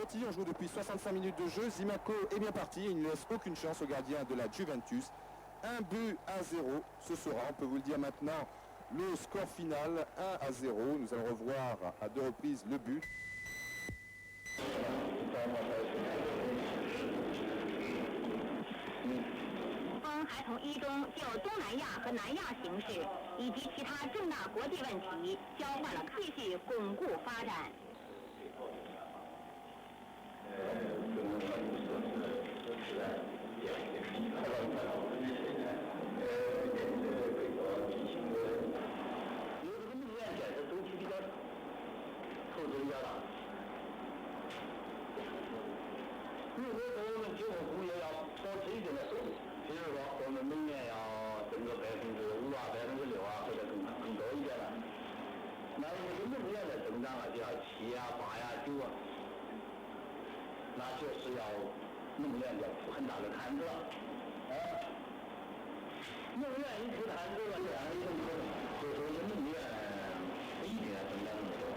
Pontilly, on joue depuis 65 minutes de jeu. Zimaco est bien parti, il ne laisse aucune chance au gardien de la Juventus. 1-0, ce sera, on peut vous le dire maintenant, le score final 1-0. Nous allons revoir à 2 reprises le but. 还同一中就东南亚和南亚形势以及其他重大国际问题交换了，继续巩固发展。有这个能源建设周期比较长，投资比较大。如果说我们酒后工业要保持一定的收入，比如说我们每年要挣个5%啊、6%啊，或者更多一点了，那这个能源的增长啊，就要7啊、8呀、9啊，那就是要能源要负很大的摊子了。能源一负摊子了，这样一种就说这能源不一定要增长那么多。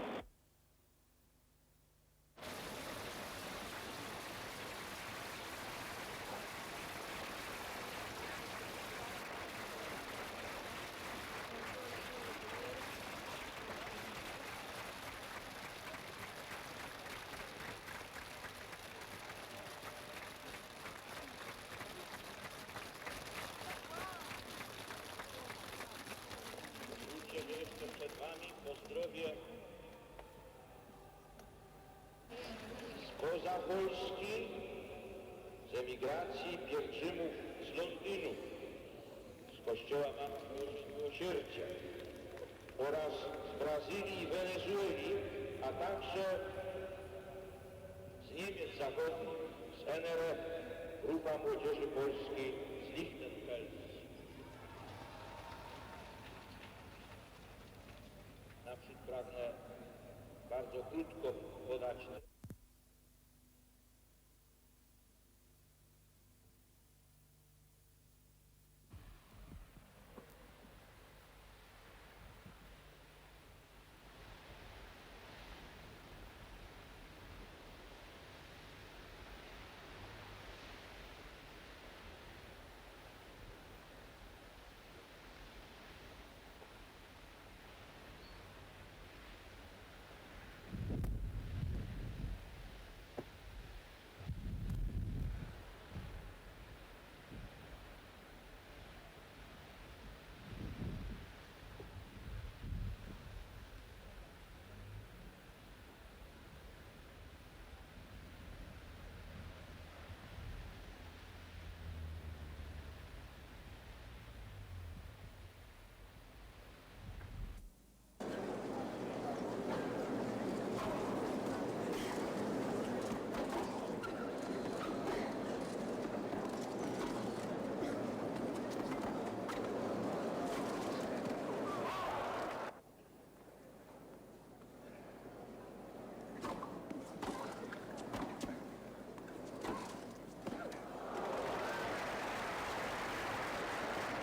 Jeszcze przed Wami pozdrowie spoza Polski, z emigracji pielgrzymów z Londynu, z Kościoła Matki Miłosierdzia oraz z Brazylii i Wenezueli, a także z Niemiec Zachodnich, z NRF, Grupa Młodzieży Polskiej z Lichtenfels. Naprzód pragnę bardzo krótko podać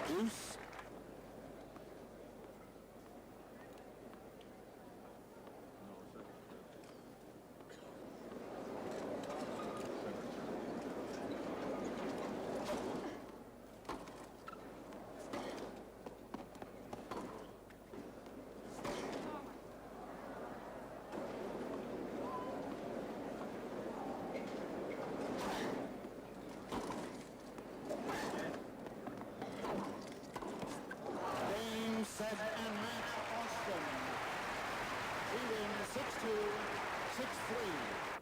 Tous. Set and match Austin. Leading 6-2, 6-3.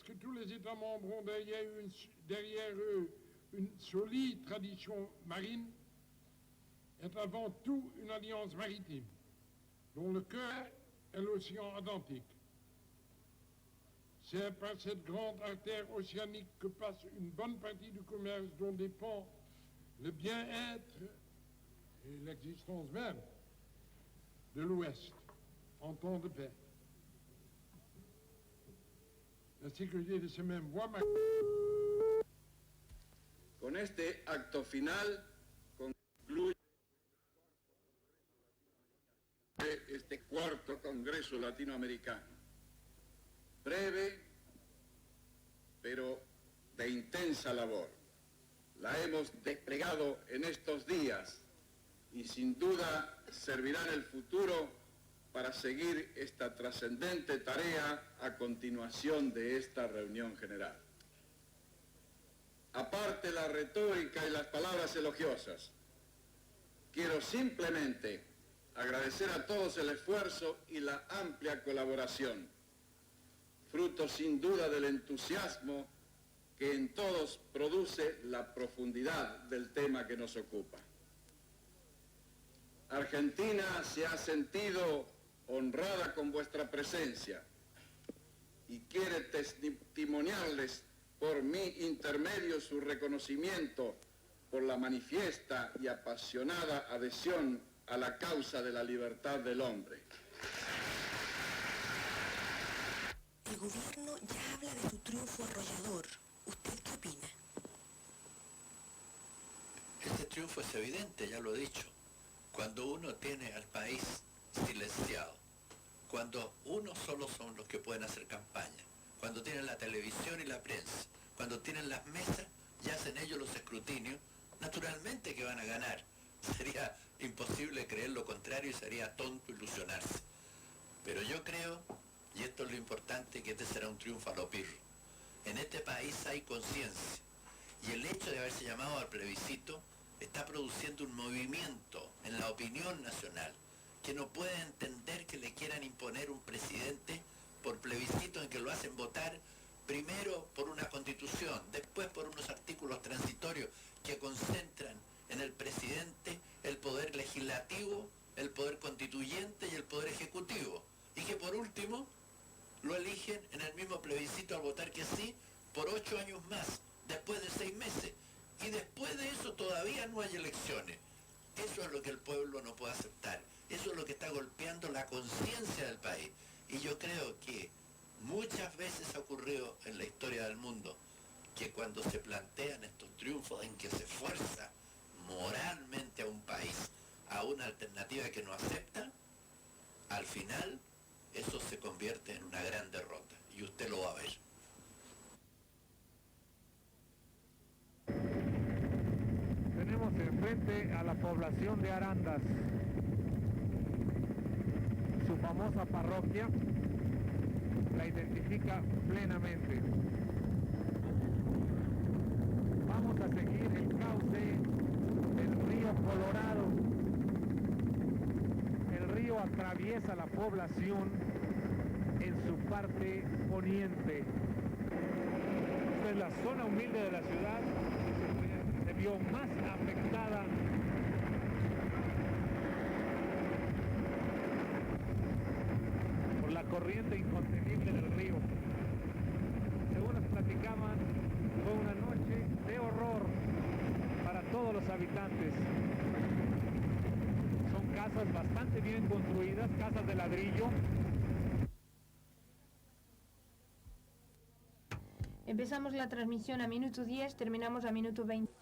que tous les États membres ont derrière eux une solide tradition marine, est avant tout une alliance maritime, dont le cœur est l'océan Atlantique. C'est par cette grande artère océanique que passe une bonne partie du commerce dont dépend le bien-être et l'existence même de l'Ouest en temps de paix. La sécurité de ces mêmes voies maritimes. Con este acto final concluye este cuarto Congreso Latinoamericano. Breve, pero de intensa labor. La hemos desplegado en estos días y sin duda servirá en el futuro para seguir esta trascendente tarea a continuación de esta reunión general. Aparte la retórica y las palabras elogiosas, quiero simplemente agradecer a todos el esfuerzo y la amplia colaboración, fruto sin duda del entusiasmo que en todos produce la profundidad del tema que nos ocupa. Argentina se ha sentido honrada con vuestra presencia y quiere testimoniarles por mi intermedio su reconocimiento por la manifiesta y apasionada adhesión a la causa de la libertad del hombre. El gobierno ya habla de su triunfo arrollador. ¿Usted qué opina? Este triunfo es evidente, ya lo he dicho. Cuando uno tiene al país silenciado, cuando uno solo son los que pueden hacer campaña, cuando tienen la televisión y la prensa, cuando tienen las mesas y hacen ellos los escrutinios, naturalmente que van a ganar. Sería imposible creer lo contrario y sería tonto ilusionarse. Pero yo creo, y esto es lo importante, que este será un triunfo a lo pirro. En este país hay conciencia, y el hecho de haberse llamado al plebiscito está produciendo un movimiento en la opinión nacional, que no puede entender que le quieran imponer un presidente por plebiscito en que lo hacen votar primero por una constitución, después por unos artículos transitorios que concentran en el presidente el poder legislativo, el poder constituyente y el poder ejecutivo, y que por último lo eligen en el mismo plebiscito al votar que sí por 8 años más, después de 6 meses. Y después de eso todavía no hay elecciones. Eso es lo que el pueblo no puede aceptar. Eso es lo que está golpeando la conciencia del país. Y yo creo que muchas veces ha ocurrido en la historia del mundo que cuando se plantean estos triunfos en que se fuerza moralmente a un país a una alternativa que no acepta, al final eso se convierte en una gran derrota. Y usted lo va a ver. Tenemos enfrente a la población de Arandas, su famosa parroquia la identifica plenamente. Vamos a seguir el cauce del río Colorado. El río atraviesa la población en su parte poniente. Esta es la zona humilde de la ciudad que se vio más afectada por la corriente incontenible del río. Según nos platicaban, fue una noche de horror para todos los habitantes. Son casas bastante bien construidas, casas de ladrillo. Empezamos la transmisión a minuto 10, terminamos a minuto 20.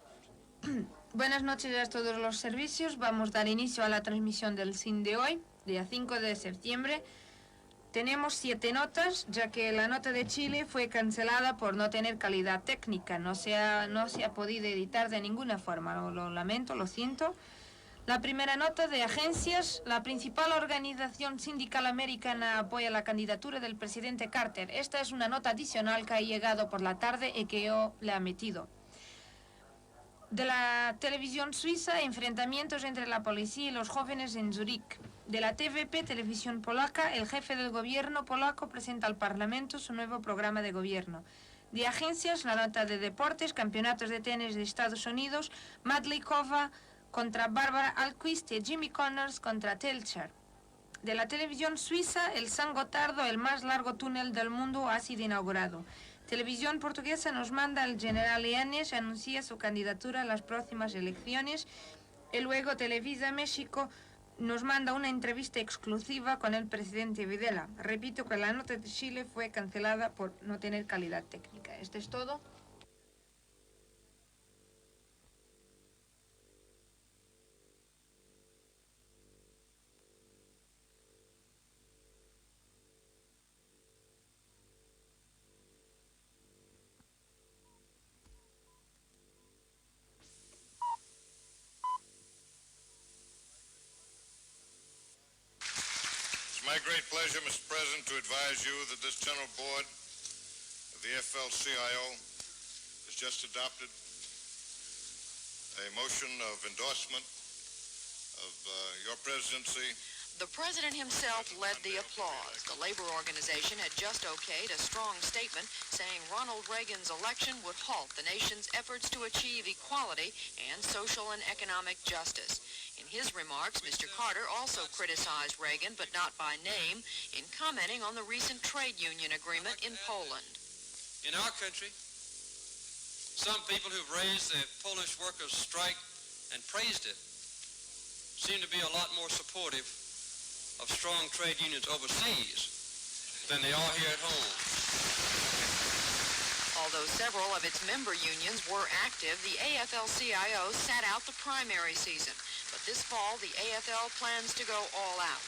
Buenas noches a todos los servicios. Vamos a dar inicio a la transmisión del CIN de hoy, día 5 de septiembre. Tenemos 7 notas, ya que la nota de Chile fue cancelada por no tener calidad técnica. No se ha podido editar de ninguna forma. Lo lamento, lo siento. La primera nota de agencias. La principal organización sindical americana apoya la candidatura del presidente Carter. Esta es una nota adicional que ha llegado por la tarde y que yo le he metido. De la televisión suiza, enfrentamientos entre la policía y los jóvenes en Zurich. De la TVP, televisión polaca, el jefe del gobierno polaco presenta al Parlamento su nuevo programa de gobierno. De agencias, la nota de deportes, campeonatos de tenis de Estados Unidos, Madlikova contra Barbara Alquist y Jimmy Connors contra Telcher. De la televisión suiza, el San Gotardo, el más largo túnel del mundo, ha sido inaugurado. Televisión portuguesa nos manda el general Yanes, anuncia su candidatura a las próximas elecciones. Y luego Televisa México nos manda una entrevista exclusiva con el presidente Videla. Repito que la nota de Chile fue cancelada por no tener calidad técnica. Esto es todo. It's my great pleasure, Mr. President, to advise you that this General Board of the AFL-CIO has just adopted a motion of endorsement of your presidency. The president himself led the applause. The labor organization had just okayed a strong statement saying Ronald Reagan's election would halt the nation's efforts to achieve equality and social and economic justice. In his remarks, Mr. Carter also criticized Reagan, but not by name, in commenting on the recent trade union agreement in Poland. In our country, some people who've raised the Polish workers' strike and praised it seem to be a lot more supportive of strong trade unions overseas than they are here at home. Although several of its member unions were active, the AFL-CIO sat out the primary season. But this fall, the AFL plans to go all out.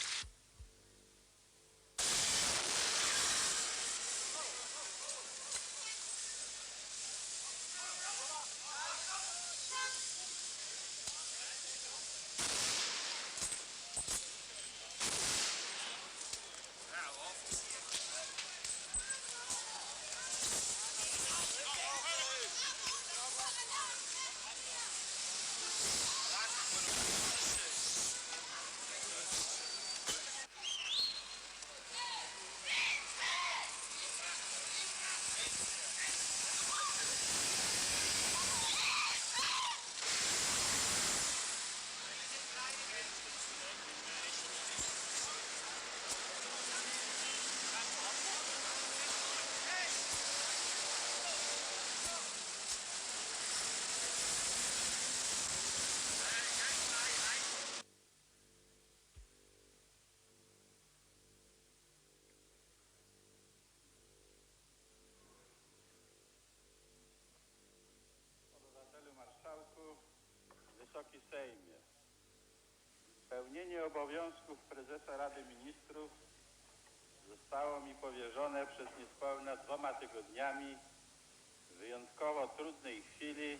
Wysoki Sejmie, pełnienie obowiązków prezesa Rady Ministrów zostało mi powierzone przed niespełna 2 tygodniami w wyjątkowo trudnej chwili,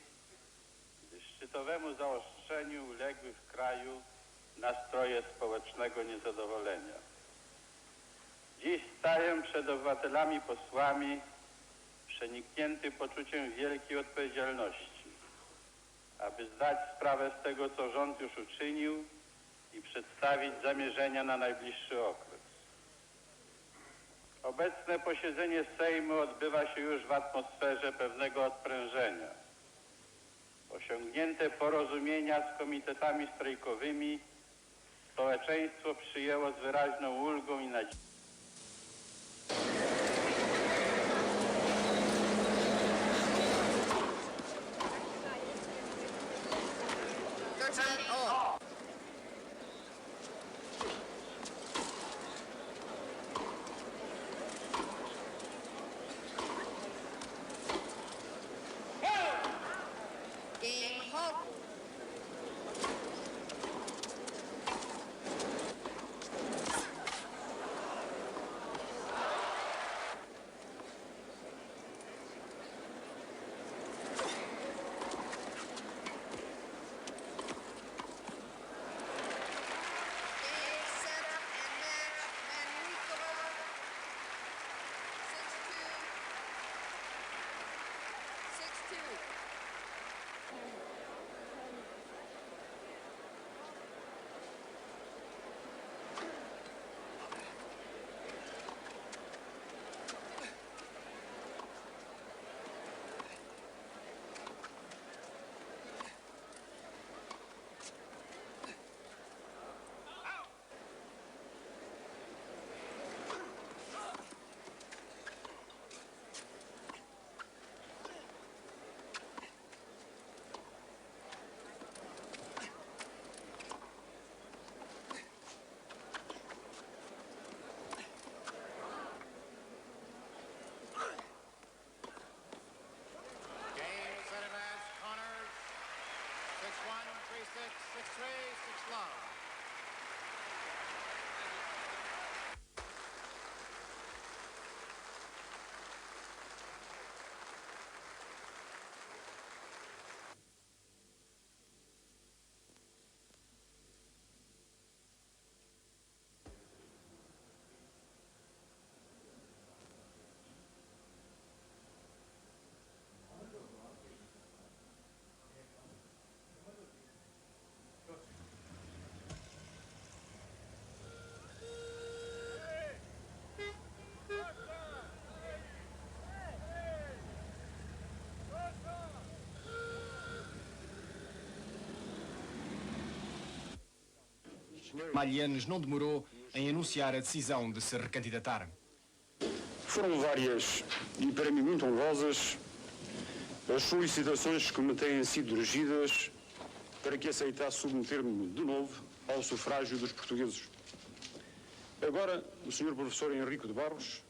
gdy szczytowemu zaostrzeniu uległy w kraju nastroje społecznego niezadowolenia. Dziś staję przed obywatelami posłami przeniknięty poczuciem wielkiej odpowiedzialności, aby zdać sprawę z tego, co rząd już uczynił i przedstawić zamierzenia na najbliższy okres. Obecne posiedzenie Sejmu odbywa się już w atmosferze pewnego odprężenia. Osiągnięte porozumienia z komitetami strajkowymi społeczeństwo przyjęło z wyraźną ulgą i nadzieją. 6-3, 6 love. Malhenes não demorou em anunciar a decisão de se recandidatar. Foram várias e para mim muito honrosas as solicitações que me têm sido dirigidas para que aceitasse submeter-me de novo ao sufrágio dos portugueses. Agora, o Sr. Professor Henrique de Barros,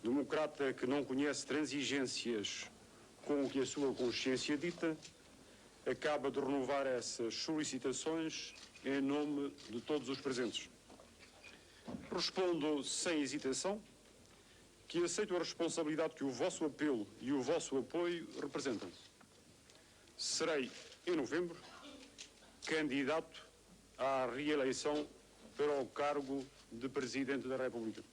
democrata que não conhece transigências com o que a sua consciência dita, acaba de renovar essas solicitações em nome de todos os presentes. Respondo sem hesitação que aceito a responsabilidade que o vosso apelo e o vosso apoio representam. Serei, em novembro, candidato à reeleição para o cargo de Presidente da República.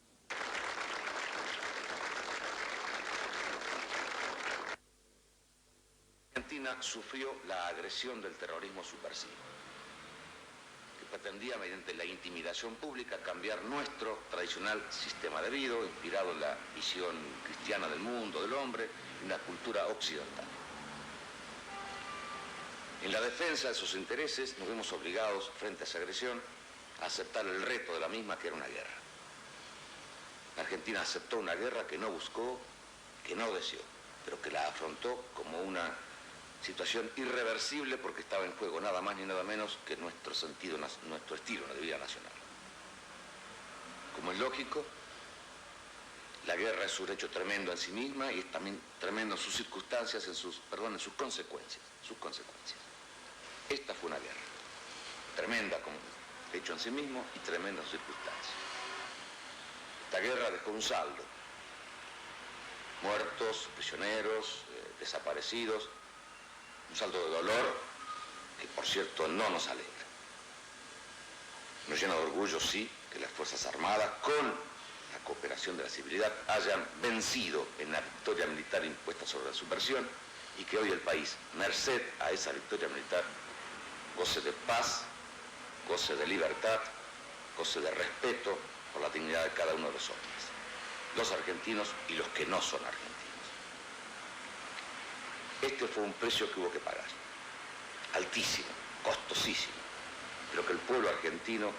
Argentina sufrió la agresión del terrorismo subversivo, que pretendía mediante la intimidación pública cambiar nuestro tradicional sistema de vida, inspirado en la visión cristiana del mundo, del hombre, y una cultura occidental. En la defensa de sus intereses nos vemos obligados, frente a esa agresión, a aceptar el reto de la misma, que era una guerra. La Argentina aceptó una guerra que no buscó, que no deseó, pero que la afrontó como una situación irreversible, porque estaba en juego nada más ni nada menos que nuestro sentido, nuestro estilo de vida nacional. Como es lógico, la guerra es un hecho tremendo en sí misma y es también tremendo en sus circunstancias, en sus consecuencias. Esta fue una guerra tremenda como hecho en sí mismo y tremenda en sus circunstancias. Esta guerra dejó un saldo: muertos, prisioneros, desaparecidos, un saldo de dolor que, por cierto, no nos alegra. Nos llena de orgullo, sí, que las Fuerzas Armadas, con la cooperación de la civilidad, hayan vencido en la victoria militar impuesta sobre la subversión, y que hoy el país, merced a esa victoria militar, goce de paz, goce de libertad, goce de respeto por la dignidad de cada uno de los hombres, los argentinos y los que no son argentinos. Este fue un precio que hubo que pagar, altísimo, costosísimo, pero que el pueblo argentino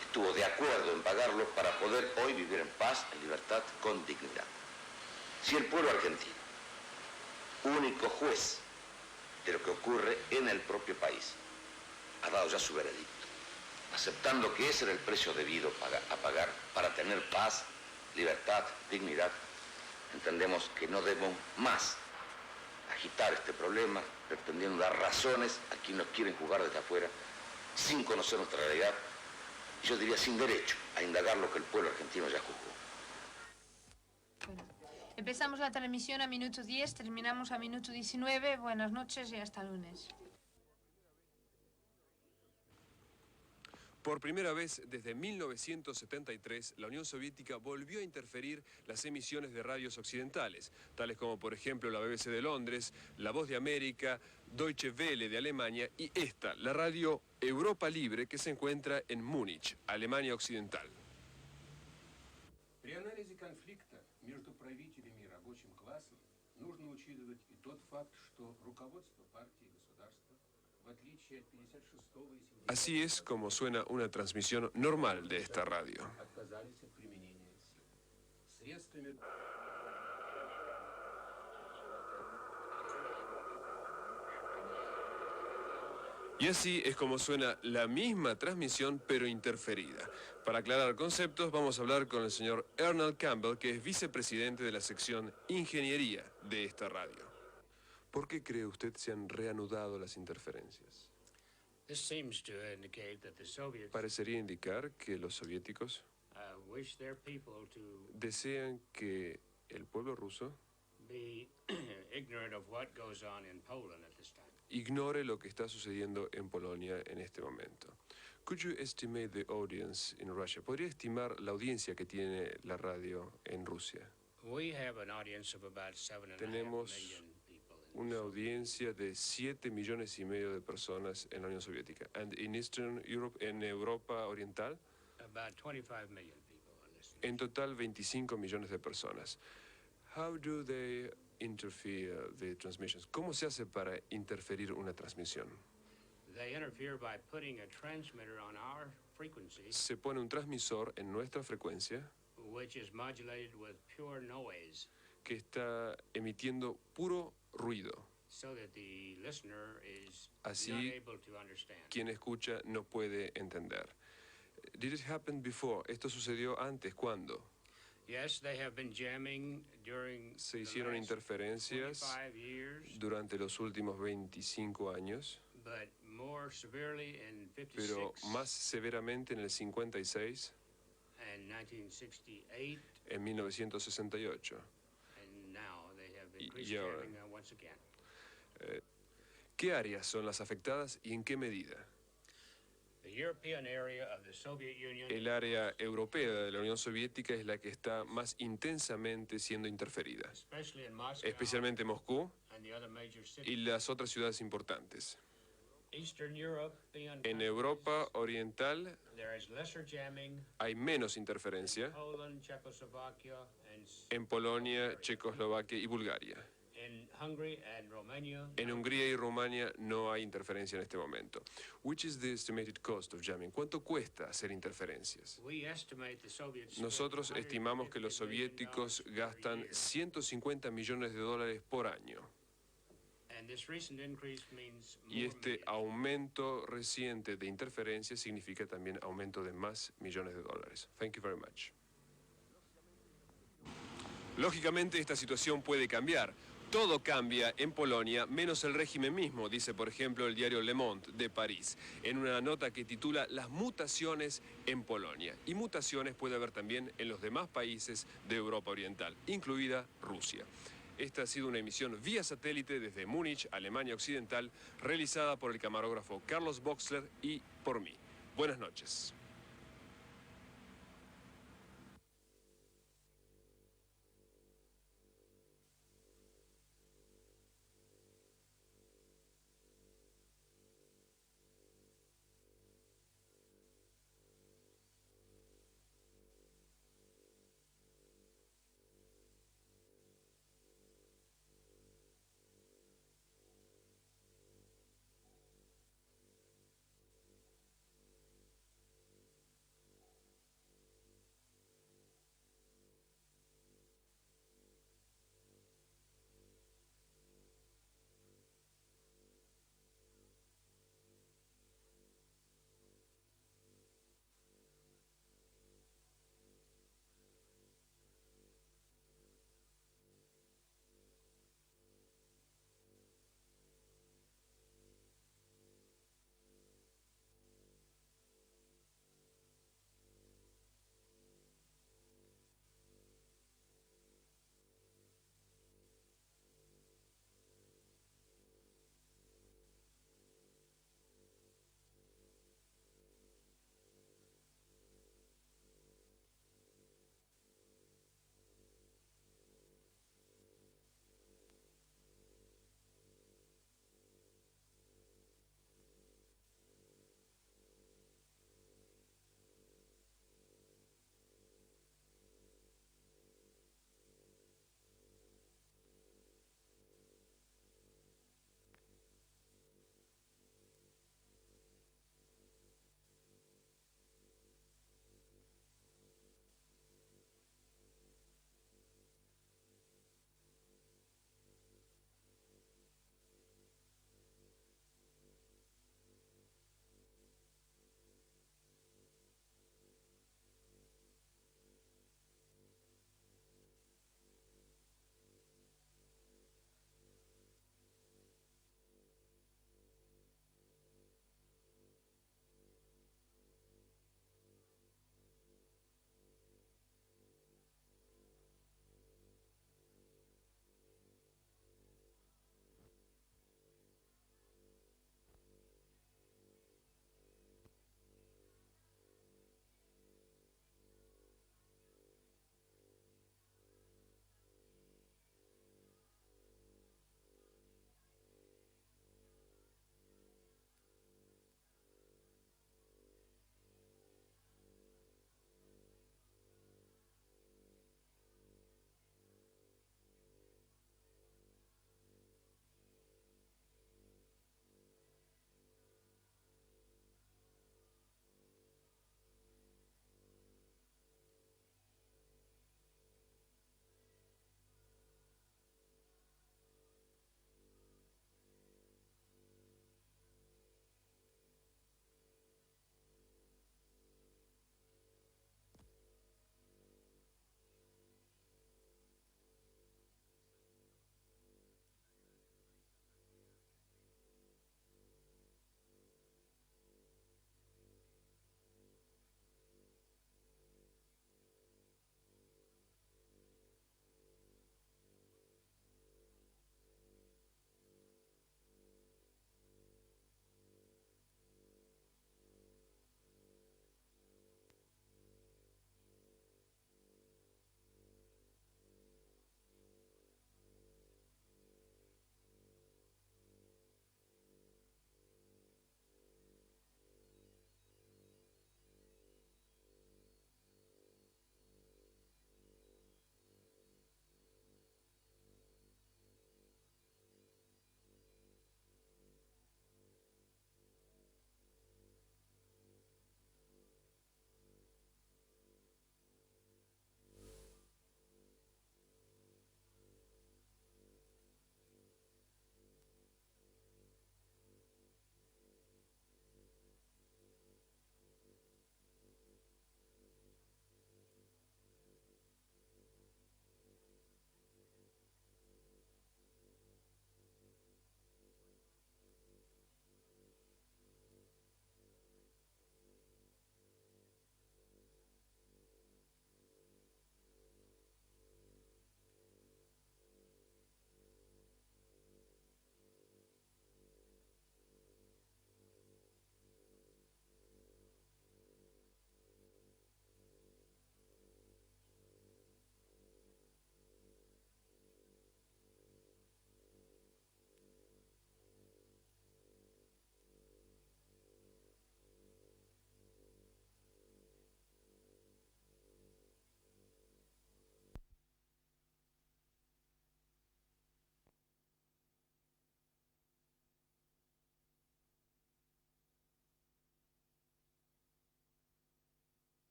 estuvo de acuerdo en pagarlo para poder hoy vivir en paz, en libertad, con dignidad. Si el pueblo argentino, único juez de lo que ocurre en el propio país, ha dado ya su veredicto, aceptando que ese era el precio debido a pagar para tener paz, libertad, dignidad, entendemos que no debemos más agitar este problema, pretendiendo dar razones a quienes nos quieren juzgar desde afuera, sin conocer nuestra realidad, y yo diría sin derecho a indagar lo que el pueblo argentino ya juzgó. Bueno, empezamos la transmisión a minuto 10, terminamos a minuto 19. Buenas noches y hasta lunes. Por primera vez desde 1973, la Unión Soviética volvió a interferir las emisiones de radios occidentales, tales como por ejemplo la BBC de Londres, La Voz de América, Deutsche Welle de Alemania y esta, la radio Europa Libre, que se encuentra en Múnich, Alemania Occidental. При анализе конфликта между правителями и рабочим классом нужно учитывать и тот факт, что руководство партии и государства, в отличие от 56-го и 70-го, Así es como suena una transmisión normal de esta radio. отказались от применения сил. Средствами... Y así es como suena la misma transmisión, pero interferida. Para aclarar conceptos, vamos a hablar con el señor Ernest Campbell, que es vicepresidente de la sección Ingeniería de esta radio. ¿Por qué cree usted se han reanudado las interferencias? This seems to indicate that the Soviets Parecería indicar que los soviéticos wish their people to desean que el pueblo ruso be ignorant of what goes on in Poland at this time. ignore lo que está sucediendo en Polonia en este momento. Could you estimate the audience in Russia? ¿Podría estimar la audiencia que tiene la radio en Rusia? We have an audience of about 7.5 Tenemos million people. una audiencia de 7,5 millones de personas en la Unión Soviética. And in Eastern Europe, en Europa Oriental, About 25 million people are listening. en total 25 millones de personas. How do they interfere the transmissions? ¿Cómo se hace para interferir una transmisión? They interfere by putting a transmitter on our frequency, Se pone un transmisor en nuestra frecuencia which is modulated with pure noise, que está emitiendo puro ruido. so that the listener is Así, not able to understand. Quien escucha no puede entender. Did it happen before? ¿Esto sucedió antes? ¿Cuándo? Yes, they have been jamming during Se the hicieron last interferencias 25 years, durante los últimos 25 años, but more severely in pero 56 más severamente en el 56, and 1968, en 1968. and now they have Y increased ahora, jamming once again. ¿qué áreas son las afectadas y en qué medida? The European area of the Soviet Union El área europea de la Unión Soviética es la que está más intensamente siendo interferida, especially in Moscow especialmente Moscú and the other major y cities. las otras ciudades importantes. Eastern European En Europa Oriental there is lesser jamming. hay menos interferencia, Poland, Czechoslovakia, and en Polonia, Checoslovaquia y Bulgaria. in Hungary and Romania. En Hungría y Rumania no hay interferencia en este momento. Which is the estimated cost of jamming? ¿Cuánto cuesta hacer interferencias? We estimate the Soviets Nosotros spend estimamos que los $150 billion soviéticos per gastan year. 150 millones de dólares por año. And this recent increase means Y more este aumento reciente de interferencia significa también aumento de más millones de dólares. Thank you very much. Lógicamente esta situación puede cambiar. Todo cambia en Polonia, menos el régimen mismo, dice por ejemplo el diario Le Monde de París, en una nota que titula Las mutaciones en Polonia. Y mutaciones puede haber también en los demás países de Europa Oriental, incluida Rusia. Esta ha sido una emisión vía satélite desde Múnich, Alemania Occidental, realizada por el camarógrafo Carlos Boxler y por mí. Buenas noches.